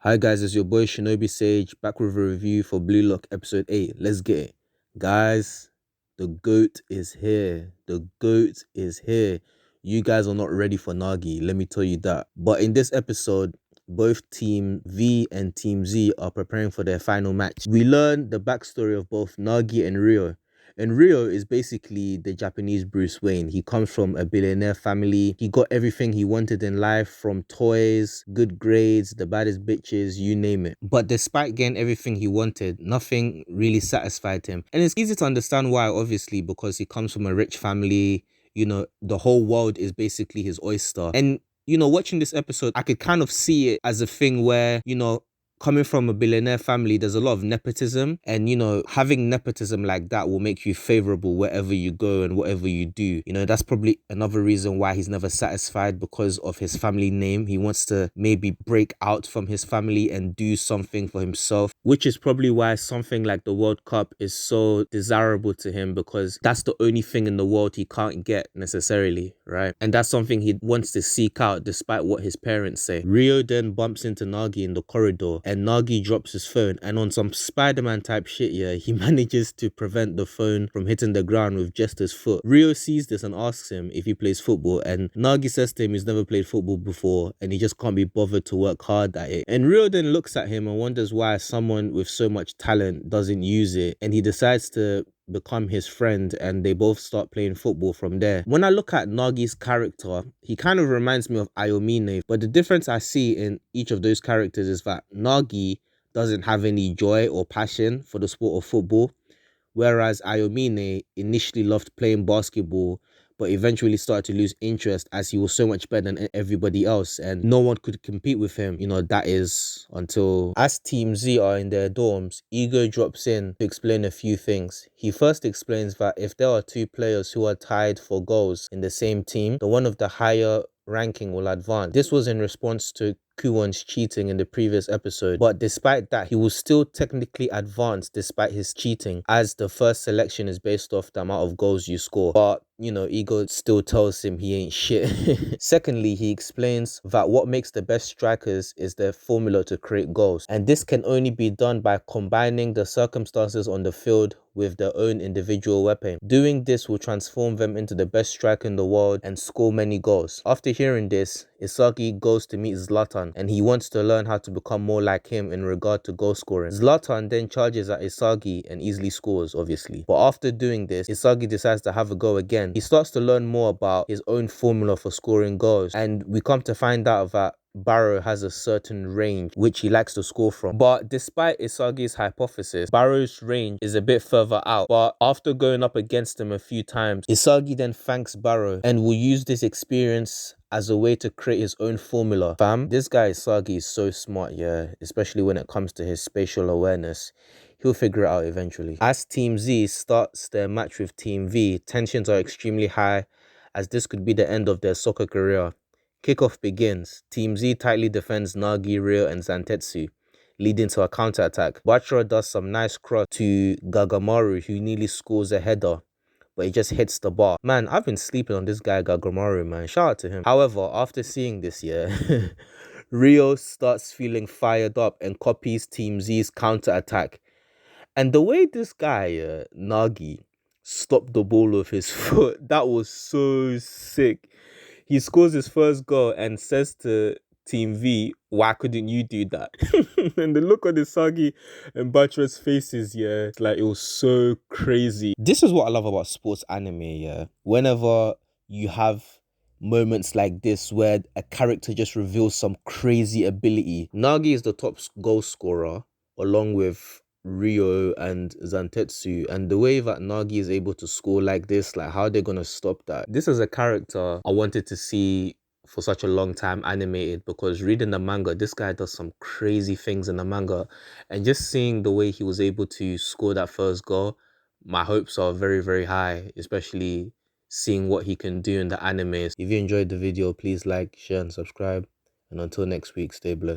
Hi guys, it's your boy Shinobi Sage back with a review for Blue Lock episode 8. Let's get it. Guys, the GOAT is here. The GOAT is here. You guys are not ready for Nagi, let me tell you that. But in this episode, both Team V and Team Z are preparing for their final match. We learn the backstory of both Nagi and Rio. And Rio is basically the Japanese Bruce Wayne. He comes from a billionaire family. He got everything he wanted in life, from toys, good grades, the baddest bitches, you name it. But despite getting everything he wanted, nothing really satisfied him. And it's easy to understand why, obviously, because he comes from a rich family. You know, the whole world is basically his oyster. And watching this episode, I could kind of see it as a thing where, coming from a billionaire family, there's a lot of nepotism, and having nepotism like that will make you favorable wherever you go and whatever you do. That's probably another reason why he's never satisfied, because of his family name. He wants to maybe break out from his family and do something for himself, which is probably why something like the World Cup is so desirable to him, because that's the only thing in the world he can't get necessarily, right? And that's something he wants to seek out despite what his parents say. Rio then bumps into Nagi in the corridor, and Nagi drops his phone, and on some Spider-Man type shit, yeah, he manages to prevent the phone from hitting the ground with just his foot. Rio sees this and asks him if he plays football, and Nagi says to him he's never played football before and he just can't be bothered to work hard at it. And Rio then looks at him and wonders why someone with so much talent doesn't use it, and he decides to become his friend, and they both start playing football from there. When I look at Nagi's character, he kind of reminds me of Ayomine, but the difference I see in each of those characters is that Nagi doesn't have any joy or passion for the sport of football, whereas Ayomine initially loved playing basketball but eventually started to lose interest as he was so much better than everybody else and no one could compete with him. That is until, as Team Z are in their dorms, Ego drops in to explain a few things. He first explains that if there are two players who are tied for goals in the same team, the one of the higher ranking will advance. This was in response to Kuwon's cheating in the previous episode, but despite that, he will still technically advance despite his cheating, as the first selection is based off the amount of goals you score. But Ego still tells him he ain't shit. Secondly, he explains that what makes the best strikers is their formula to create goals, and this can only be done by combining the circumstances on the field with their own individual weapon. Doing this will transform them into the best striker in the world and score many goals. After hearing this, Isagi goes to meet Zlatan, and he wants to learn how to become more like him in regard to goal scoring. Zlatan then charges at Isagi and easily scores, obviously. But after doing this, Isagi decides to have a go again. He starts to learn more about his own formula for scoring goals, and we come to find out that Barrow has a certain range which he likes to score from. But despite Isagi's hypothesis, Barrow's range is a bit further out. But after going up against him a few times, Isagi then thanks Barrow and will use this experience as a way to create his own formula. Fam, this guy Isagi is so smart, yeah, especially when it comes to his spatial awareness. He'll figure it out eventually. As Team Z starts their match with Team V, tensions are extremely high, as this could be the end of their soccer career. Kickoff begins. Team Z tightly defends Nagi, Rio, and Zantetsu, leading to a counter-attack. Bachara does some nice cross to Gagamaru, who nearly scores a header, but he just hits the bar. Man, I've been sleeping on this guy Gagamaru, man. Shout out to him. However, after seeing this, yeah, Rio starts feeling fired up and copies Team Z's counter-attack. And the way this guy, Nagi, stopped the ball with his foot, that was so sick. He scores his first goal and says to Team V, why couldn't you do that? And the look on Isagi and Bachara's faces, yeah, it's like, it was so crazy. This is what I love about sports anime, yeah. Whenever you have moments like this where a character just reveals some crazy ability. Nagi is the top goal scorer along with Rio and Zantetsu, and the way that Nagi is able to score like this, like how they're gonna stop that. This is a character I wanted to see for such a long time animated, because reading the manga, this guy does some crazy things in the manga, and just seeing the way he was able to score that first goal, my hopes are very, very high, especially seeing what he can do in the anime. If you enjoyed the video, please like, share, and subscribe, and until next week, stay blessed.